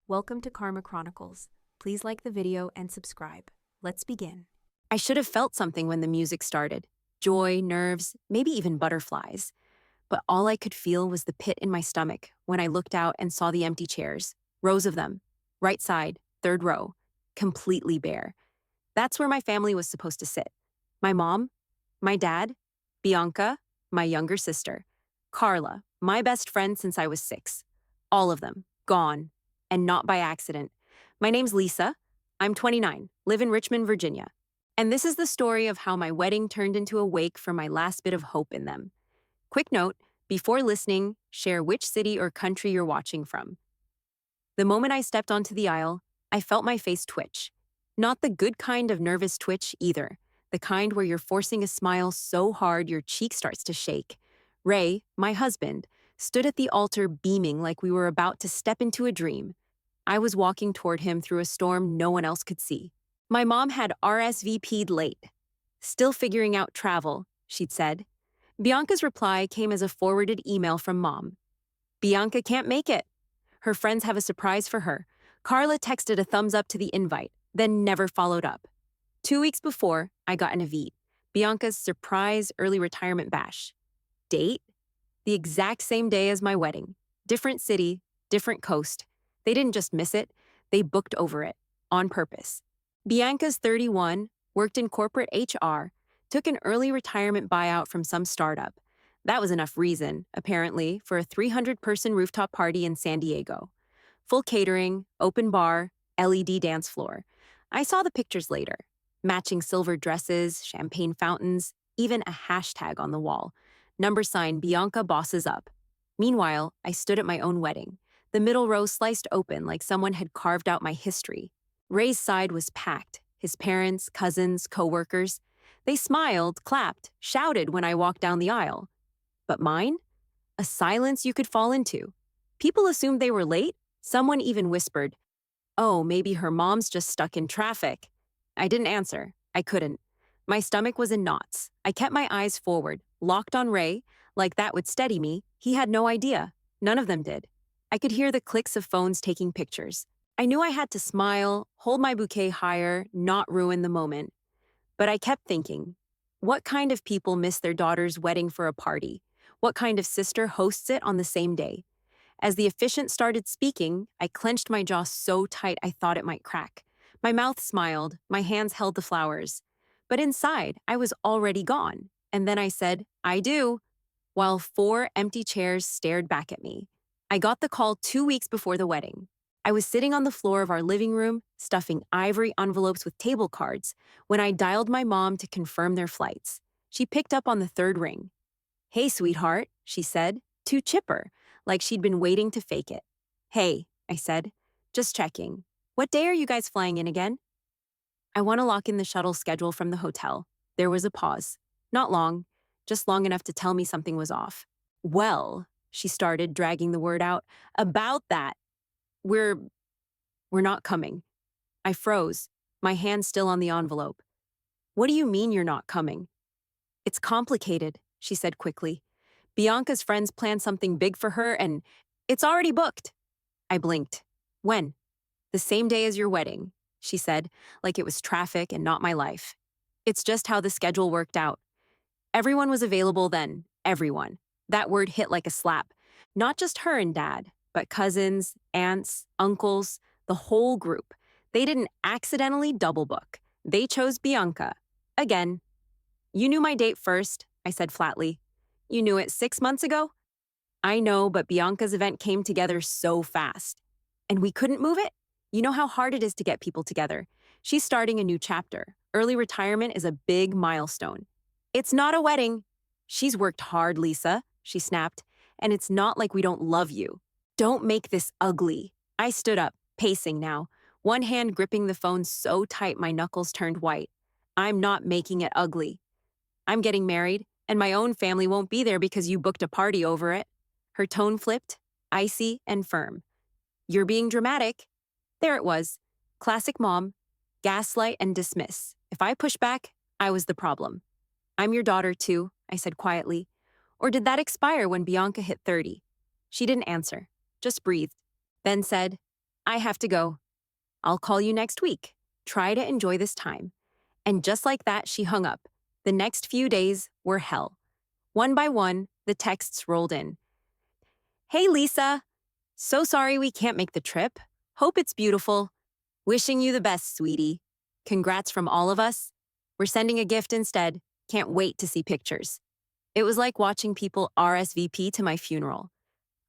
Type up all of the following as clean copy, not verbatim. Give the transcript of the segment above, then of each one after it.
Welcome to Karma Chronicles. Please like the video and subscribe. Let's begin. I should have felt something when the music started. Joy, nerves, maybe even butterflies. But all I could feel was the pit in my stomach when I looked out and saw the empty chairs, rows of them, right side, third row, completely bare. That's where my family was supposed to sit. My mom, my dad, Bianca, my younger sister, Carla, my best friend since I was 6. All of them, gone, and not by accident. My name's Lisa. I'm 29, live in Richmond, Virginia. And this is the story of how my wedding turned into a wake for my last bit of hope in them. Quick note, before listening, share which city or country you're watching from. The moment I stepped onto the aisle, I felt my face twitch. Not the good kind of nervous twitch either, the kind where you're forcing a smile so hard your cheek starts to shake. Ray, my husband, stood at the altar beaming like we were about to step into a dream. I was walking toward him through a storm no one else could see. My mom had RSVP'd late. Still figuring out travel, she'd said. Bianca's reply came as a forwarded email from Mom. Bianca can't make it. Her friends have a surprise for her. Carla texted a thumbs up to the invite, then never followed up. 2 weeks before, I got an invite. Bianca's surprise early retirement bash. Date? The exact same day as my wedding. Different city, different coast. They didn't just miss it, they booked over it, on purpose. Bianca's 31, worked in corporate HR, took an early retirement buyout from some startup. That was enough reason, apparently, for a 300-person rooftop party in San Diego. Full catering, open bar, LED dance floor. I saw the pictures later. Matching silver dresses, champagne fountains, even a hashtag on the wall. Number sign Bianca bosses up. Meanwhile, I stood at my own wedding. The middle row sliced open like someone had carved out my history. Ray's side was packed. His parents, cousins, co-workers. They smiled, clapped, shouted when I walked down the aisle. But mine? A silence you could fall into. People assumed they were late. Someone even whispered, "Oh, maybe her mom's just stuck in traffic." I didn't answer. I couldn't. My stomach was in knots. I kept my eyes forward, locked on Ray, like that would steady me. He had no idea. None of them did. I could hear the clicks of phones taking pictures. I knew I had to smile, hold my bouquet higher, not ruin the moment. But I kept thinking, what kind of people miss their daughter's wedding for a party? What kind of sister hosts it on the same day? As the officiant started speaking, I clenched my jaw so tight I thought it might crack. My mouth smiled, my hands held the flowers. But inside, I was already gone. And then I said, "I do," while 4 empty chairs stared back at me. I got the call 2 weeks before the wedding. I was sitting on the floor of our living room, stuffing ivory envelopes with table cards, when I dialed my mom to confirm their flights. She picked up on the 3rd ring. "Hey, sweetheart," she said, too chipper, like she'd been waiting to fake it. "Hey," I said, "just checking. What day are you guys flying in again?" "I want to lock in the shuttle schedule from the hotel." There was a pause. Not long, just long enough to tell me something was off. "Well," she started, dragging the word out, "about that. We're not coming." I froze, my hand still on the envelope. "What do you mean you're not coming?" "It's complicated," she said quickly. "Bianca's friends planned something big for her and it's already booked." I blinked. "When?" "The same day as your wedding," she said, like it was traffic and not my life. "It's just how the schedule worked out. Everyone was available then, everyone." That word hit like a slap. Not just her and Dad, but cousins, aunts, uncles, the whole group. They didn't accidentally double book. They chose Bianca. Again. "You knew my date first," I said flatly. "You knew it 6 months ago?" "I know, but Bianca's event came together so fast. And we couldn't move it? You know how hard it is to get people together. She's starting a new chapter. Early retirement is a big milestone." "It's not a wedding." "She's worked hard, Lisa," she snapped. "And it's not like we don't love you. Don't make this ugly." I stood up, pacing now, one hand gripping the phone so tight my knuckles turned white. "I'm not making it ugly. I'm getting married, and my own family won't be there because you booked a party over it." Her tone flipped, icy and firm. "You're being dramatic." There it was. Classic mom. Gaslight and dismiss. If I pushed back, I was the problem. "I'm your daughter too," I said quietly. Or did that expire when Bianca hit 30? She didn't answer, just breathed, then said, I have to go. I'll call you next week. Try to enjoy this time. And just like that, she hung up. The next few days were hell. One by one, the texts rolled in. Hey, Lisa. So sorry we can't make the trip. Hope it's beautiful. Wishing you the best, sweetie. Congrats from all of us. We're sending a gift instead. Can't wait to see pictures. It was like watching people RSVP to my funeral.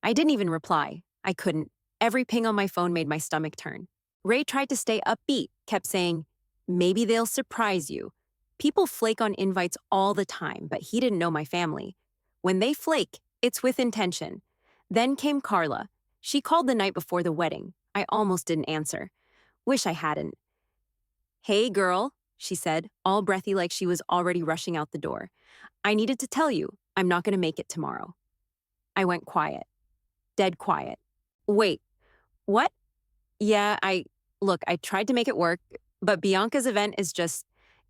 I didn't even reply. I couldn't. Every ping on my phone made my stomach turn. Ray tried to stay upbeat, kept saying, maybe they'll surprise you. People flake on invites all the time, but he didn't know my family. When they flake, it's with intention. Then came Carla. She called the night before the wedding. I almost didn't answer. Wish I hadn't. Hey, girl, she said, all breathy like she was already rushing out the door. I needed to tell you, I'm not going to make it tomorrow. I went quiet. Dead quiet. Wait, what? Yeah, look, I tried to make it work, but Bianca's event is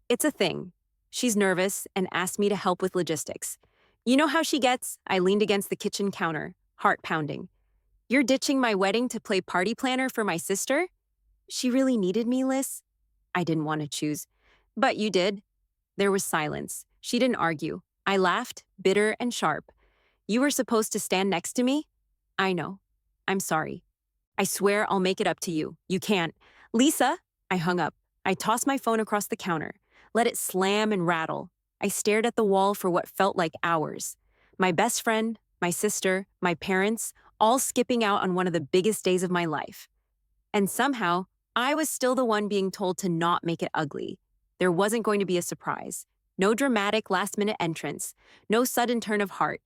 it's a thing. She's nervous and asked me to help with logistics. You know how she gets? I leaned against the kitchen counter, heart pounding. You're ditching my wedding to play party planner for my sister? She really needed me, Liz? I didn't want to choose. But you did. There was silence. She didn't argue. I laughed, bitter and sharp. You were supposed to stand next to me? I know. I'm sorry. I swear I'll make it up to you. You can't. Lisa! I hung up. I tossed my phone across the counter, let it slam and rattle. I stared at the wall for what felt like hours. My best friend, my sister, my parents, all skipping out on one of the biggest days of my life. And somehow, I was still the one being told to not make it ugly. There wasn't going to be a surprise. No dramatic last-minute entrance. No sudden turn of heart.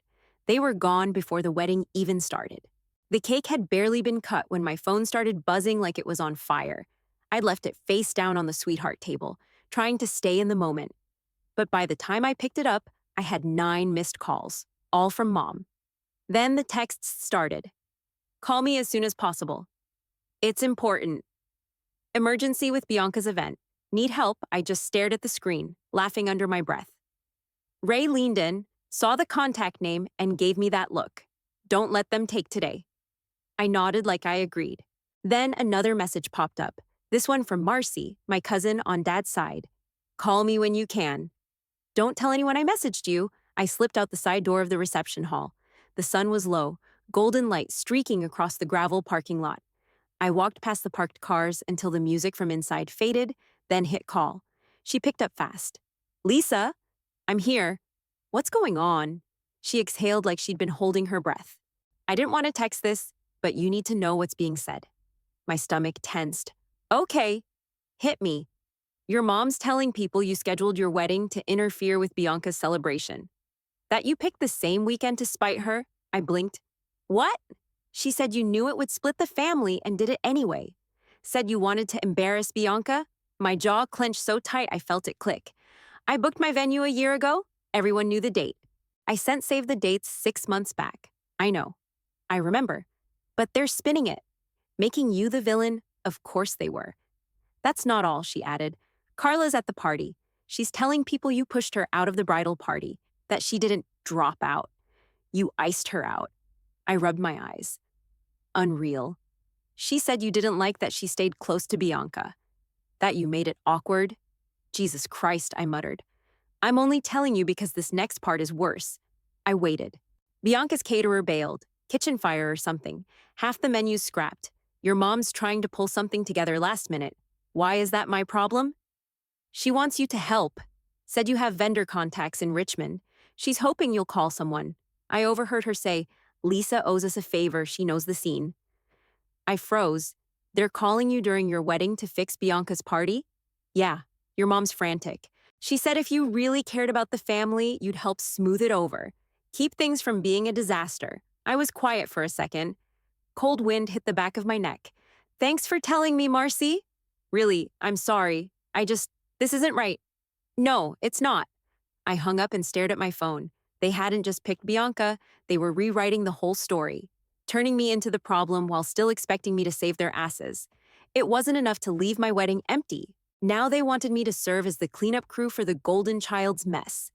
They were gone before the wedding even started. The cake had barely been cut when my phone started buzzing like it was on fire. I'd left it face down on the sweetheart table, trying to stay in the moment. But by the time I picked it up, I had 9 missed calls, all from Mom. Then the texts started. Call me as soon as possible. It's important. Emergency with Bianca's event. Need help? I just stared at the screen, laughing under my breath. Ray leaned in, saw the contact name, and gave me that look. Don't let them take today. I nodded like I agreed. Then another message popped up, this one from Marcy, my cousin on Dad's side. Call me when you can. Don't tell anyone I messaged you. I slipped out the side door of the reception hall. The sun was low, golden light streaking across the gravel parking lot. I walked past the parked cars until the music from inside faded, then hit call. She picked up fast. Lisa? I'm here. What's going on? She exhaled like she'd been holding her breath. I didn't want to text this, but you need to know what's being said. My stomach tensed. Okay. Hit me. Your mom's telling people you scheduled your wedding to interfere with Bianca's celebration. That you picked the same weekend to spite her? I blinked. What? She said you knew it would split the family and did it anyway. Said you wanted to embarrass Bianca? My jaw clenched so tight I felt it click. I booked my venue a year ago. Everyone knew the date. I sent save the dates 6 months back. I know. I remember. But they're spinning it. Making you the villain? Of course they were. That's not all, she added. Carla's at the party. She's telling people you pushed her out of the bridal party, that she didn't drop out. You iced her out. I rubbed my eyes. Unreal. She said you didn't like that she stayed close to Bianca. That you made it awkward. Jesus Christ, I muttered. I'm only telling you because this next part is worse. I waited. Bianca's caterer bailed. Kitchen fire or something. Half the menu's scrapped. Your mom's trying to pull something together last minute. Why is that my problem? She wants you to help. Said you have vendor contacts in Richmond. She's hoping you'll call someone. I overheard her say, Lisa owes us a favor, she knows the scene. I froze. They're calling you during your wedding to fix Bianca's party? Yeah, your mom's frantic. She said if you really cared about the family, you'd help smooth it over. Keep things from being a disaster. I was quiet for a second. Cold wind hit the back of my neck. Thanks for telling me, Marcy. Really, I'm sorry. This isn't right. No, it's not. I hung up and stared at my phone. They hadn't just picked Bianca, they were rewriting the whole story, turning me into the problem while still expecting me to save their asses. It wasn't enough to leave my wedding empty. Now they wanted me to serve as the cleanup crew for the golden child's mess.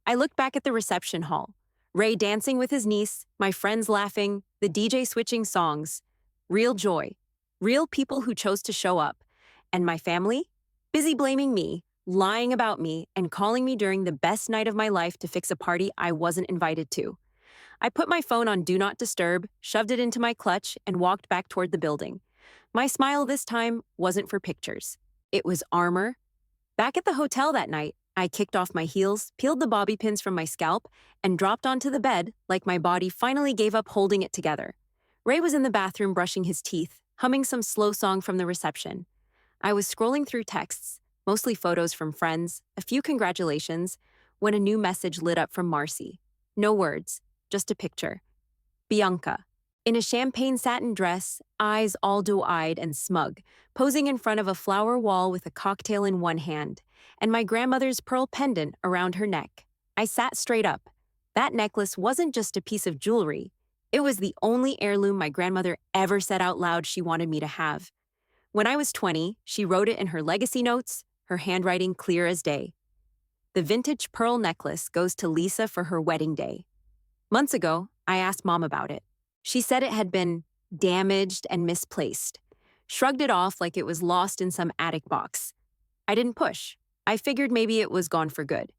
I looked back at the reception hall. Ray dancing with his niece, my friends laughing, the DJ switching songs. Real joy. Real people who chose to show up. And my family? Busy blaming me, lying about me, and calling me during the best night of my life to fix a party I wasn't invited to. I put my phone on Do Not Disturb, shoved it into my clutch, and walked back toward the building. My smile this time wasn't for pictures. It was armor. Back at the hotel that night, I kicked off my heels, peeled the bobby pins from my scalp, and dropped onto the bed like my body finally gave up holding it together. Ray was in the bathroom brushing his teeth, humming some slow song from the reception. I was scrolling through texts, mostly photos from friends, a few congratulations, when a new message lit up from Marcy. No words, just a picture. Bianca, in a champagne satin dress, eyes all doe-eyed and smug, posing in front of a flower wall with a cocktail in one hand, and my grandmother's pearl pendant around her neck. I sat straight up. That necklace wasn't just a piece of jewelry. It was the only heirloom my grandmother ever said out loud she wanted me to have. When I was 20, she wrote it in her legacy notes, her handwriting clear as day. The vintage pearl necklace goes to Lisa for her wedding day. Months ago, I asked Mom about it. She said it had been damaged and misplaced, shrugged it off like it was lost in some attic box. I didn't push. I figured maybe it was gone for good.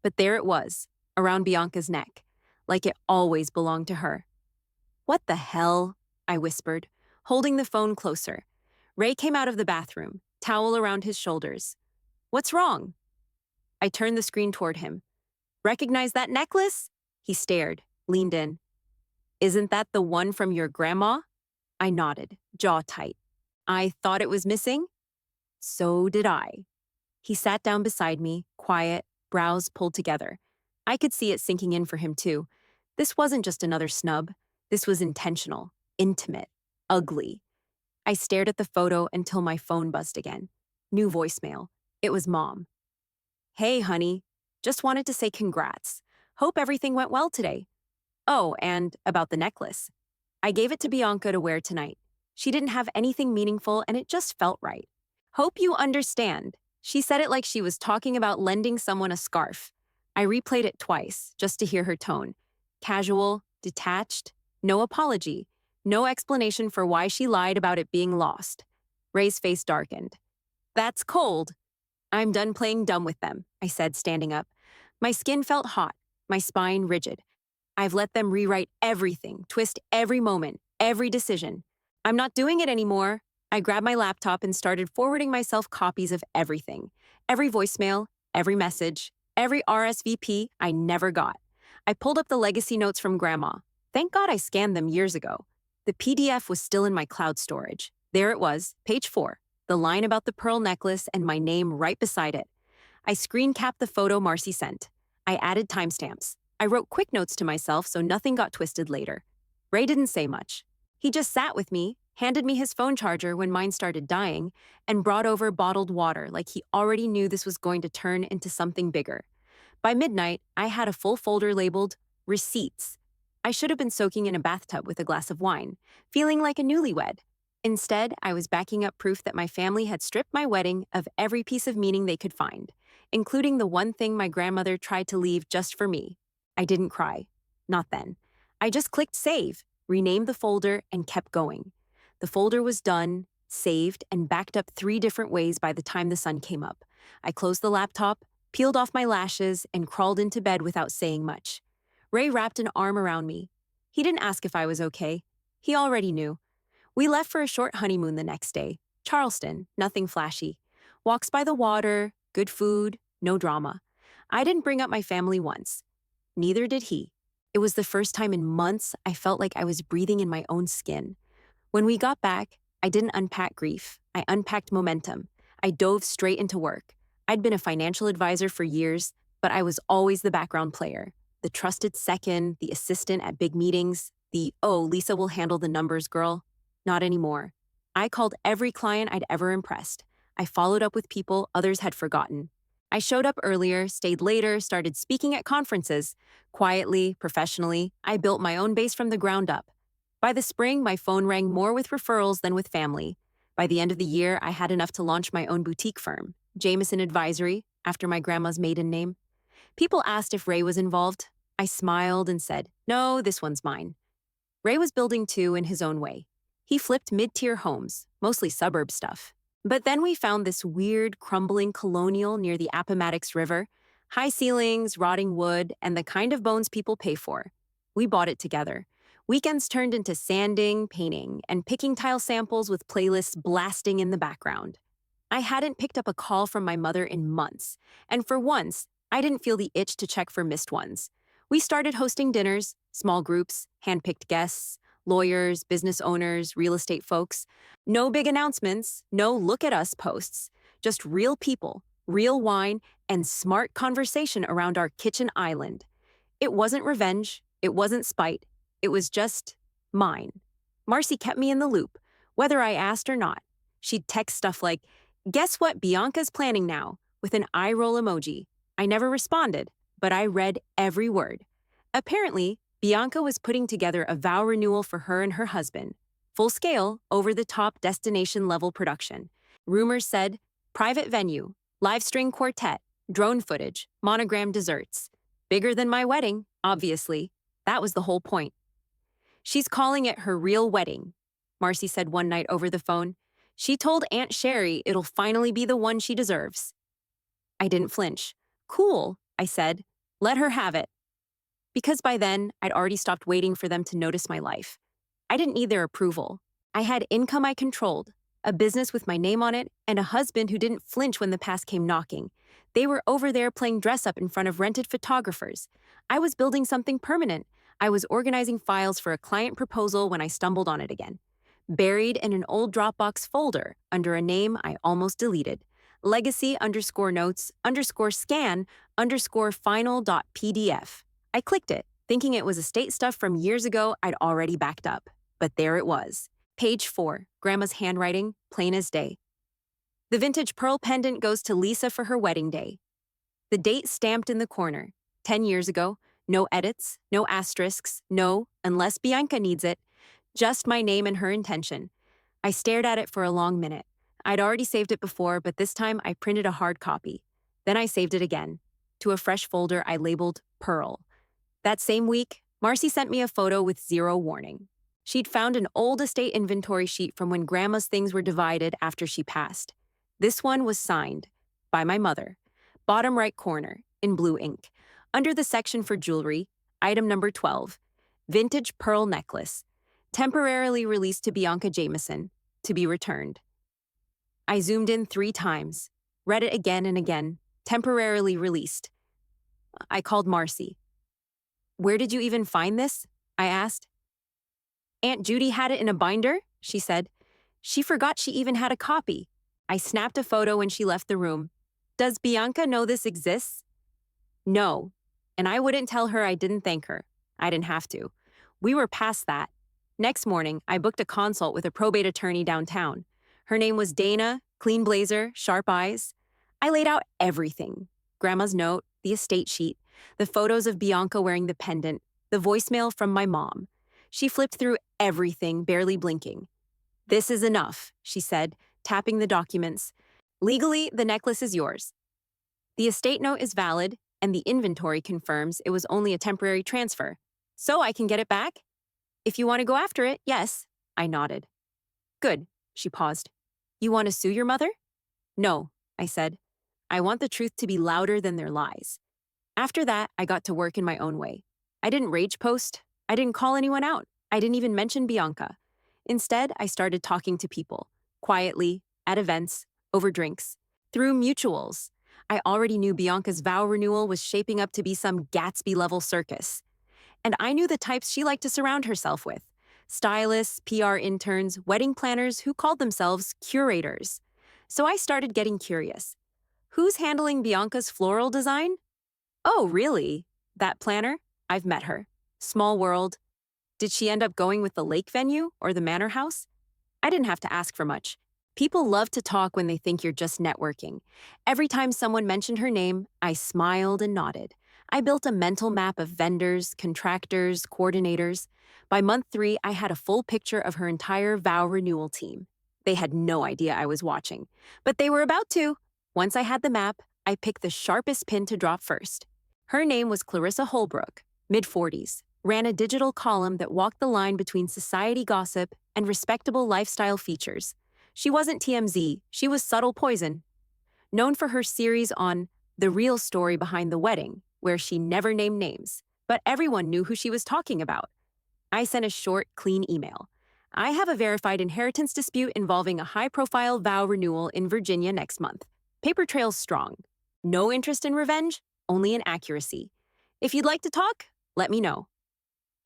But there it was, around Bianca's neck, like it always belonged to her. "What the hell?" I whispered, holding the phone closer. Ray came out of the bathroom, towel around his shoulders. "What's wrong?" I turned the screen toward him. "Recognize that necklace?" He stared, leaned in. "Isn't that the one from your grandma?" I nodded, jaw tight. "I thought it was missing?" "So did I." He sat down beside me, quiet, brows pulled together. I could see it sinking in for him too. This wasn't just another snub. This was intentional, intimate, ugly. I stared at the photo until my phone buzzed again. New voicemail. It was Mom. "Hey, honey. Just wanted to say congrats. Hope everything went well today. Oh, and about the necklace. I gave it to Bianca to wear tonight. She didn't have anything meaningful and it just felt right. Hope you understand." She said it like she was talking about lending someone a scarf. I replayed it twice, just to hear her tone. Casual, detached, no apology, no explanation for why she lied about it being lost. Ray's face darkened. "That's cold." "I'm done playing dumb with them," I said, standing up. My skin felt hot, my spine rigid. I've let them rewrite everything, twist every moment, every decision. I'm not doing it anymore. I grabbed my laptop and started forwarding myself copies of everything. Every voicemail, every message, every RSVP I never got. I pulled up the legacy notes from Grandma. Thank God I scanned them years ago. The PDF was still in my cloud storage. There it was, page 4, the line about the pearl necklace and my name right beside it. I screen capped the photo Marcy sent. I added timestamps. I wrote quick notes to myself so nothing got twisted later. Ray didn't say much. He just sat with me, handed me his phone charger when mine started dying, and brought over bottled water like he already knew this was going to turn into something bigger. By midnight, I had a full folder labeled Receipts. I should have been soaking in a bathtub with a glass of wine, feeling like a newlywed. Instead, I was backing up proof that my family had stripped my wedding of every piece of meaning they could find, including the one thing my grandmother tried to leave just for me. I didn't cry. Not then. I just clicked save, renamed the folder, and kept going. The folder was done, saved, and backed up 3 different ways by the time the sun came up. I closed the laptop, peeled off my lashes, and crawled into bed without saying much. Ray wrapped an arm around me. He didn't ask if I was okay. He already knew. We left for a short honeymoon the next day. Charleston, nothing flashy. Walks by the water, good food, no drama. I didn't bring up my family once. Neither did he. It was the first time in months I felt like I was breathing in my own skin. When we got back, I didn't unpack grief. I unpacked momentum. I dove straight into work. I'd been a financial advisor for years, but I was always the background player. The trusted second, the assistant at big meetings, the, "Oh, Lisa will handle the numbers girl." Not anymore. I called every client I'd ever impressed. I followed up with people others had forgotten. I showed up earlier, stayed later, started speaking at conferences. Quietly, professionally, I built my own base from the ground up. By the spring, my phone rang more with referrals than with family. By the end of the year, I had enough to launch my own boutique firm, Jameson Advisory, after my grandma's maiden name. People asked if Ray was involved. I smiled and said, "No, this one's mine." Ray was building too in his own way. He flipped mid-tier homes, mostly suburb stuff. But then we found this weird, crumbling colonial near the Appomattox River. High ceilings, rotting wood, and the kind of bones people pay for. We bought it together. Weekends turned into sanding, painting, and picking tile samples with playlists blasting in the background. I hadn't picked up a call from my mother in months, and for once, I didn't feel the itch to check for missed ones. We started hosting dinners, small groups, handpicked guests, lawyers, business owners, real estate folks. No big announcements, no look at us posts, just real people, real wine, and smart conversation around our kitchen island. It wasn't revenge, it wasn't spite, it was just mine. Marcy kept me in the loop, whether I asked or not. She'd text stuff like, "Guess what Bianca's planning now?" with an eye roll emoji. I never responded, but I read every word. Apparently, Bianca was putting together a vow renewal for her and her husband. Full scale, over-the-top destination-level production. Rumors said, private venue, live string quartet, drone footage, monogram desserts. Bigger than my wedding, obviously. That was the whole point. "She's calling it her real wedding," Marcy said one night over the phone. "She told Aunt Sherry it'll finally be the one she deserves." I didn't flinch. "Cool," I said. "Let her have it." Because by then, I'd already stopped waiting for them to notice my life. I didn't need their approval. I had income I controlled, a business with my name on it, and a husband who didn't flinch when the past came knocking. They were over there playing dress-up in front of rented photographers. I was building something permanent. I was organizing files for a client proposal when I stumbled on it again. Buried in an old Dropbox folder under a name I almost deleted. Legacy_notes_scan_final.pdf. I clicked it, thinking it was estate stuff from years ago I'd already backed up. But there it was. Page 4, Grandma's handwriting, plain as day. The vintage pearl pendant goes to Lisa for her wedding day. The date stamped in the corner. 10 years ago, no edits, no asterisks, no, unless Bianca needs it, just my name and her intention. I stared at it for a long minute. I'd already saved it before, but this time I printed a hard copy. Then I saved it again, to a fresh folder I labeled Pearl. That same week, Marcy sent me a photo with zero warning. She'd found an old estate inventory sheet from when Grandma's things were divided after she passed. This one was signed, by my mother. Bottom right corner, in blue ink. Under the section for jewelry, item number 12, vintage pearl necklace, temporarily released to Bianca Jameson, to be returned. I zoomed in 3 times, read it again and again, temporarily released. I called Marcy. "Where did you even find this?" I asked. "Aunt Judy had it in a binder," she said. "She forgot she even had a copy." I snapped a photo when she left the room. "Does Bianca know this exists?" "No." And I wouldn't tell her I didn't thank her. I didn't have to. We were past that. Next morning, I booked a consult with a probate attorney downtown. Her name was Dana, clean blazer, sharp eyes. I laid out everything. Grandma's note, the estate sheet, the photos of Bianca wearing the pendant, the voicemail from my mom. She flipped through everything, barely blinking. "This is enough," she said, tapping the documents. "Legally, the necklace is yours. The estate note is valid, and the inventory confirms it was only a temporary transfer. So I can get it back? If you want to go after it, yes." I nodded. "Good," she paused. "You want to sue your mother?" "No," I said. "I want the truth to be louder than their lies." After that, I got to work in my own way. I didn't rage post. I didn't call anyone out. I didn't even mention Bianca. Instead, I started talking to people, quietly, at events, over drinks, through mutuals. I already knew Bianca's vow renewal was shaping up to be some Gatsby-level circus. And I knew the types she liked to surround herself with. Stylists, PR interns, wedding planners who called themselves curators. So I started getting curious. Who's handling Bianca's floral design? Oh, really? That planner? I've met her. Small world. Did she end up going with the lake venue or the manor house? I didn't have to ask for much. People love to talk when they think you're just networking. Every time someone mentioned her name, I smiled and nodded. I built a mental map of vendors, contractors, coordinators. By month 3, I had a full picture of her entire vow renewal team. They had no idea I was watching, but they were about to. Once I had the map, I picked the sharpest pin to drop first. Her name was Clarissa Holbrook, mid-40s, ran a digital column that walked the line between society gossip and respectable lifestyle features. She wasn't TMZ, she was subtle poison. Known for her series on The Real Story Behind the Wedding, where she never named names, but everyone knew who she was talking about. I sent a short, clean email. I have a verified inheritance dispute involving a high-profile vow renewal in Virginia next month. Paper trail's strong. No interest in revenge, only in accuracy. If you'd like to talk, let me know.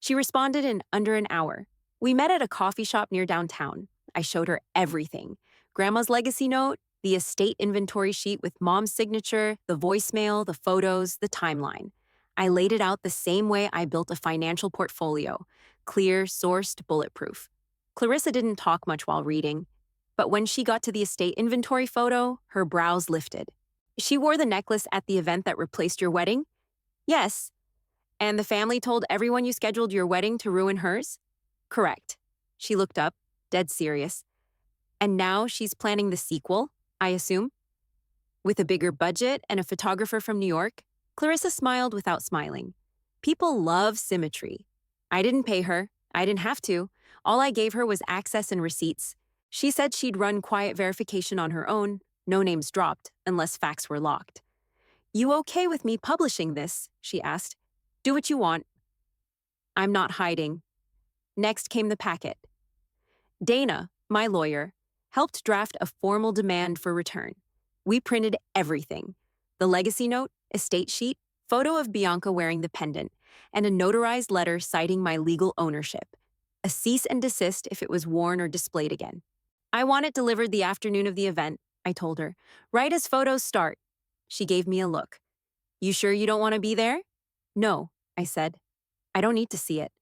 She responded in under an hour. We met at a coffee shop near downtown. I showed her everything. Grandma's legacy note, the estate inventory sheet with mom's signature, the voicemail, the photos, the timeline. I laid it out the same way I built a financial portfolio, clear, sourced, bulletproof. Clarissa didn't talk much while reading, but when she got to the estate inventory photo, her brows lifted. She wore the necklace at the event that replaced your wedding? Yes. And the family told everyone you scheduled your wedding to ruin hers? Correct. She looked up, dead serious. And now she's planning the sequel, I assume? With a bigger budget and a photographer from New York? Clarissa smiled without smiling. People love symmetry. I didn't pay her. I didn't have to. All I gave her was access and receipts. She said she'd run quiet verification on her own, no names dropped, unless facts were locked. You okay with me publishing this? She asked. Do what you want. I'm not hiding. Next came the packet. Dana, my lawyer, helped draft a formal demand for return. We printed everything. The legacy note, estate sheet, photo of Bianca wearing the pendant, and a notarized letter citing my legal ownership. A cease and desist if it was worn or displayed again. I want it delivered the afternoon of the event, I told her, right as photos start. She gave me a look. You sure you don't want to be there? No, I said. I don't need to see it.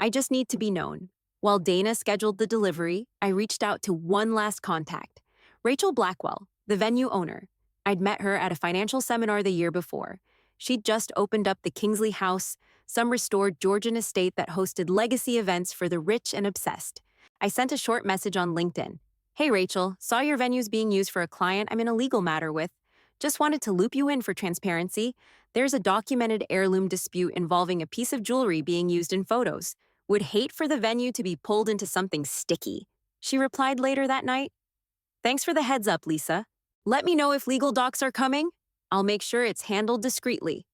I just need to be known. While Dana scheduled the delivery, I reached out to one last contact, Rachel Blackwell, the venue owner. I'd met her at a financial seminar the year before. She'd just opened up the Kingsley House, some restored Georgian estate that hosted legacy events for the rich and obsessed. I sent a short message on LinkedIn. Hey Rachel, saw your venue's being used for a client I'm in a legal matter with. Just wanted to loop you in for transparency. There's a documented heirloom dispute involving a piece of jewelry being used in photos. Would hate for the venue to be pulled into something sticky. She replied later that night. Thanks for the heads up, Lisa. Let me know if legal docs are coming. I'll make sure it's handled discreetly.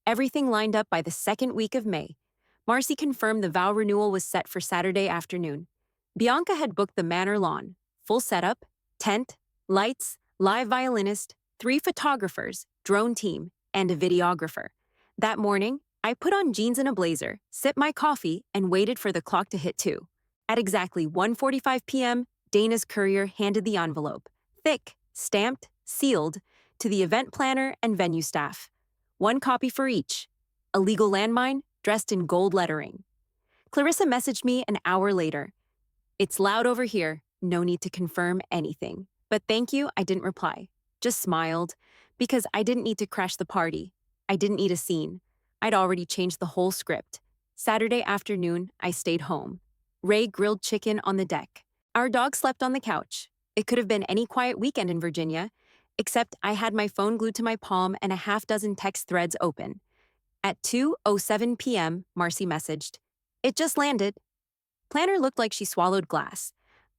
Everything lined up by the second week of May. Marcy confirmed the vow renewal was set for Saturday afternoon. Bianca had booked the manor lawn, full setup, tent, lights, live violinist, 3 photographers, drone team, and a videographer. That morning, I put on jeans and a blazer, sipped my coffee, and waited for the clock to hit 2. At exactly 1:45 p.m., Dana's courier handed the envelope, thick, stamped, sealed, to the event planner and venue staff. 1 copy for each. A legal landmine dressed in gold lettering. Clarissa messaged me an hour later. It's loud over here. No need to confirm anything. But thank you, I didn't reply. Just smiled, because I didn't need to crash the party. I didn't need a scene. I'd already changed the whole script. Saturday afternoon, I stayed home. Ray grilled chicken on the deck. Our dog slept on the couch. It could have been any quiet weekend in Virginia, except I had my phone glued to my palm and a half-dozen text threads open. At 2:07 p.m., Marcy messaged, "It just landed." Planner looked like she swallowed glass.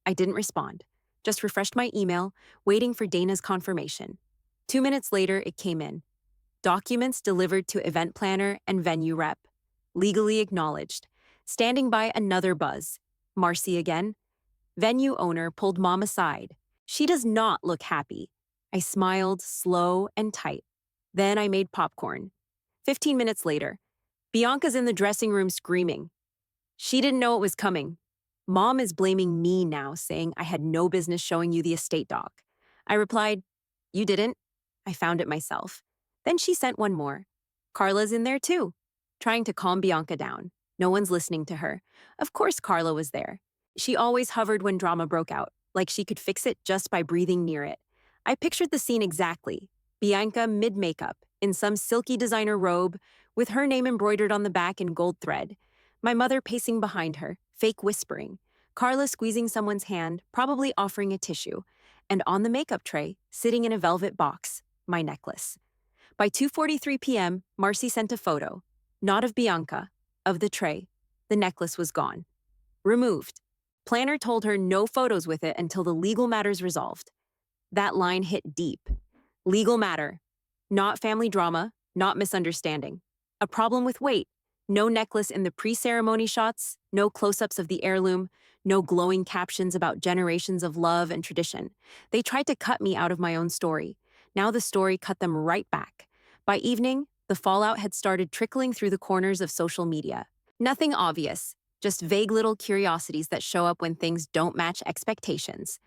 I didn't respond, just refreshed my email, waiting for Dana's confirmation. 2 minutes later, it came in. Documents delivered to event planner and venue rep. Legally acknowledged. Standing by another buzz. Marcy again. Venue owner pulled mom aside. She does not look happy. I smiled, slow and tight. Then I made popcorn. 15 minutes later, Bianca's in the dressing room screaming. She didn't know it was coming. Mom is blaming me now, saying I had no business showing you the estate doc. I replied, "You didn't. I found it myself." Then she sent one more. Carla's in there too, trying to calm Bianca down. No one's listening to her. Of course Carla was there. She always hovered when drama broke out, like she could fix it just by breathing near it. I pictured the scene exactly. Bianca mid-makeup, in some silky designer robe, with her name embroidered on the back in gold thread. My mother pacing behind her, fake whispering. Carla squeezing someone's hand, probably offering a tissue. And on the makeup tray, sitting in a velvet box, my necklace. By 2:43 p.m., Marcy sent a photo, not of Bianca, of the tray. The necklace was gone. Removed. Planner told her no photos with it until the legal matter's resolved. That line hit deep. Legal matter. Not family drama, not misunderstanding. A problem with weight. No necklace in the pre-ceremony shots, no close-ups of the heirloom, no glowing captions about generations of love and tradition. They tried to cut me out of my own story. Now the story cut them right back. By evening, the fallout had started trickling through the corners of social media. Nothing obvious, just vague little curiosities that show up when things don't match expectations.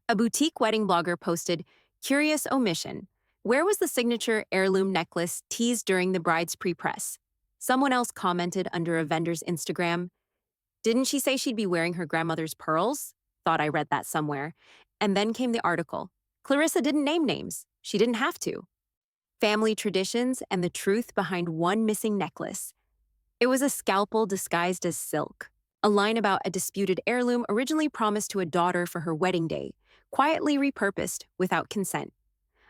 A boutique wedding blogger posted, "Curious omission. Where was the signature heirloom necklace teased during the bride's pre-press?" Someone else commented under a vendor's Instagram, "Didn't she say she'd be wearing her grandmother's pearls?" Thought I read that somewhere. And then came the article. Clarissa didn't name names. She didn't have to. Family traditions and the truth behind one missing necklace. It was a scalpel disguised as silk. A line about a disputed heirloom originally promised to a daughter for her wedding day, quietly repurposed without consent.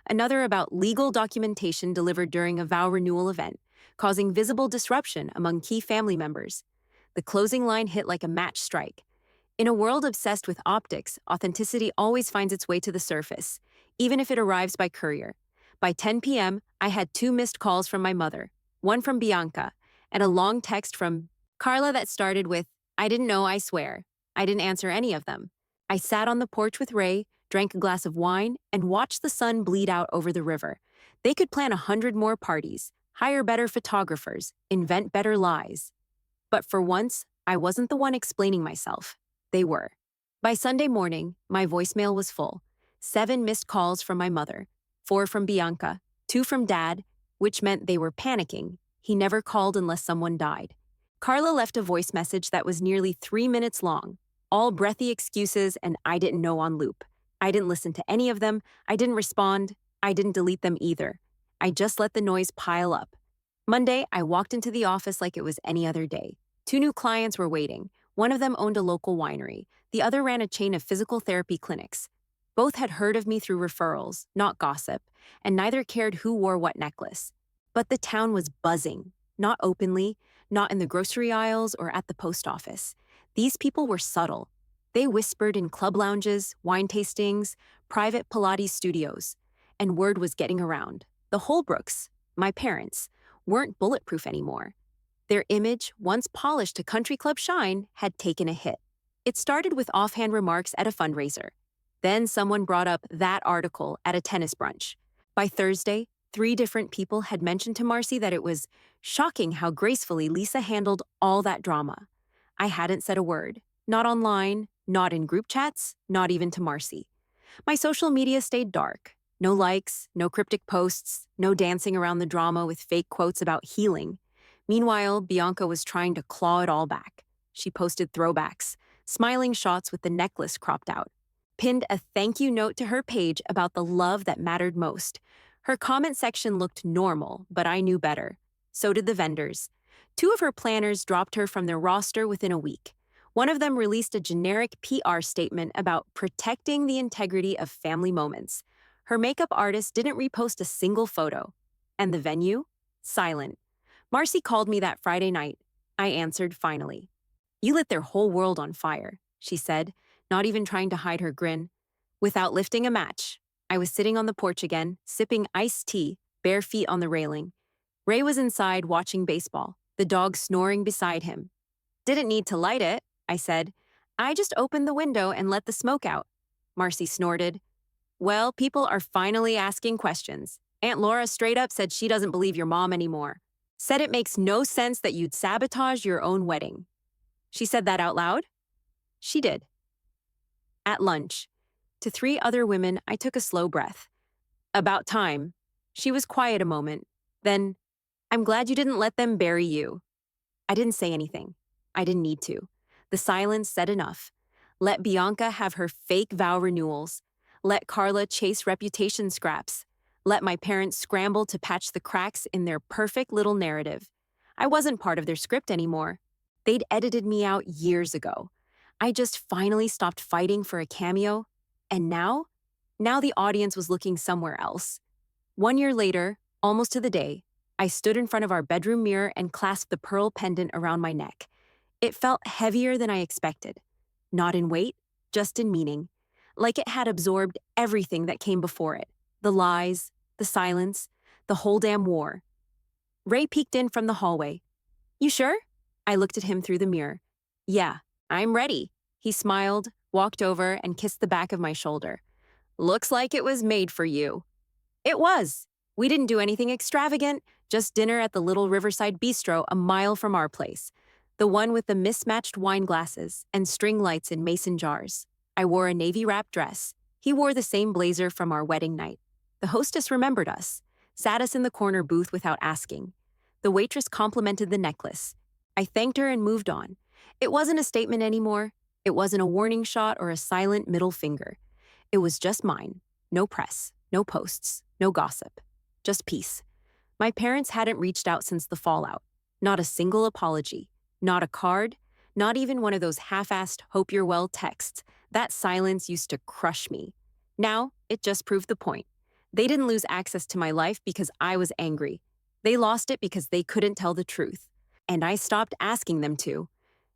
Another about legal documentation delivered during a vow renewal event, causing visible disruption among key family members. The closing line hit like a match strike. In a world obsessed with optics, authenticity always finds its way to the surface, even if it arrives by courier. By 10 p.m., I had 2 missed calls from my mother, one from Bianca, and a long text from Carla that started with, "I didn't know, I swear." I didn't answer any of them. I sat on the porch with Ray, drank a glass of wine, and watched the sun bleed out over the river. They could plan 100 more parties, hire better photographers, invent better lies. But for once, I wasn't the one explaining myself. They were. By Sunday morning, my voicemail was full. 7 missed calls from my mother, 4 from Bianca, 2 from Dad, which meant they were panicking. He never called unless someone died. Carla left a voice message that was nearly 3 minutes long, all breathy excuses and "I didn't know" on loop. I didn't listen to any of them, I didn't respond, I didn't delete them either. I just let the noise pile up. Monday, I walked into the office like it was any other day. 2 new clients were waiting. One of them owned a local winery. The other ran a chain of physical therapy clinics. Both had heard of me through referrals, not gossip, and neither cared who wore what necklace. But the town was buzzing, not openly, not in the grocery aisles or at the post office. These people were subtle. They whispered in club lounges, wine tastings, private Pilates studios. And word was getting around. The Holbrooks, my parents, weren't bulletproof anymore. Their image, once polished to country club shine, had taken a hit. It started with offhand remarks at a fundraiser. Then someone brought up that article at a tennis brunch. By Thursday, 3 different people had mentioned to Marcy that it was shocking how gracefully Lisa handled all that drama. I hadn't said a word, not online, not in group chats, not even to Marcy. My social media stayed dark. No likes, no cryptic posts, no dancing around the drama with fake quotes about healing. Meanwhile, Bianca was trying to claw it all back. She posted throwbacks, smiling shots with the necklace cropped out, pinned a thank you note to her page about the love that mattered most. Her comment section looked normal, but I knew better. So did the vendors. 2 of her planners dropped her from their roster within a week. One of them released a generic PR statement about protecting the integrity of family moments. Her makeup artist didn't repost a single photo. And the venue? Silent. Marcy called me that Friday night. I answered finally. "You lit their whole world on fire," she said, not even trying to hide her grin. Without lifting a match, I was sitting on the porch again, sipping iced tea, bare feet on the railing. Ray was inside watching baseball, the dog snoring beside him. "Didn't need to light it," I said. "I just opened the window and let the smoke out." Marcy snorted. "Well, people are finally asking questions. Aunt Laura straight up said she doesn't believe your mom anymore. Said it makes no sense that you'd sabotage your own wedding." She said that out loud? She did. At lunch, to 3 other women, I took a slow breath. "About time." She was quiet a moment. Then, "I'm glad you didn't let them bury you." I didn't say anything. I didn't need to. The silence said enough. Let Bianca have her fake vow renewals. Let Carla chase reputation scraps. Let my parents scramble to patch the cracks in their perfect little narrative. I wasn't part of their script anymore. They'd edited me out years ago. I just finally stopped fighting for a cameo. And now the audience was looking somewhere else. 1 year later, almost to the day, I stood in front of our bedroom mirror and clasped the pearl pendant around my neck. It felt heavier than I expected. Not in weight, just in meaning. Like it had absorbed everything that came before it. The lies, the silence, the whole damn war. Ray peeked in from the hallway. "You sure?" I looked at him through the mirror. "Yeah, I'm ready." He smiled, walked over, and kissed the back of my shoulder. "Looks like it was made for you." It was. We didn't do anything extravagant, just dinner at the little riverside bistro a mile from our place. The one with the mismatched wine glasses and string lights in mason jars. I wore a navy wrap dress. He wore the same blazer from our wedding night. The hostess remembered us, sat us in the corner booth without asking. The waitress complimented the necklace. I thanked her and moved on. It wasn't a statement anymore. It wasn't a warning shot or a silent middle finger. It was just mine. No press, no posts, no gossip. Just peace. My parents hadn't reached out since the fallout. Not a single apology. Not a card. Not even one of those half-assed hope you're well texts. That silence used to crush me. Now, it just proved the point. They didn't lose access to my life because I was angry. They lost it because they couldn't tell the truth. And I stopped asking them to.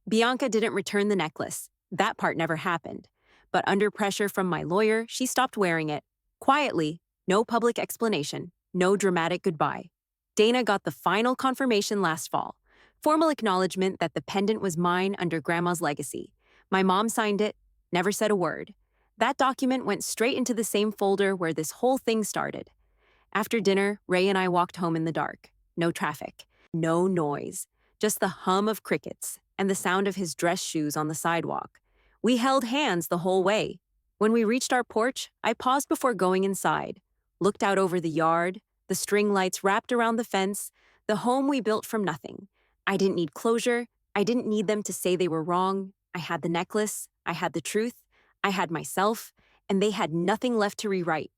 Bianca didn't return the necklace. That part never happened. But under pressure from my lawyer, she stopped wearing it. Quietly, no public explanation, no dramatic goodbye. Dana got the final confirmation last fall. Formal acknowledgement that the pendant was mine under Grandma's legacy. My mom signed it, never said a word. That document went straight into the same folder where this whole thing started. After dinner, Ray and I walked home in the dark. No traffic, no noise, just the hum of crickets and the sound of his dress shoes on the sidewalk. We held hands the whole way. When we reached our porch, I paused before going inside, looked out over the yard, the string lights wrapped around the fence, the home we built from nothing. I didn't need closure. I didn't need them to say they were wrong. I had the necklace. I had the truth. I had myself. And they had nothing left to rewrite.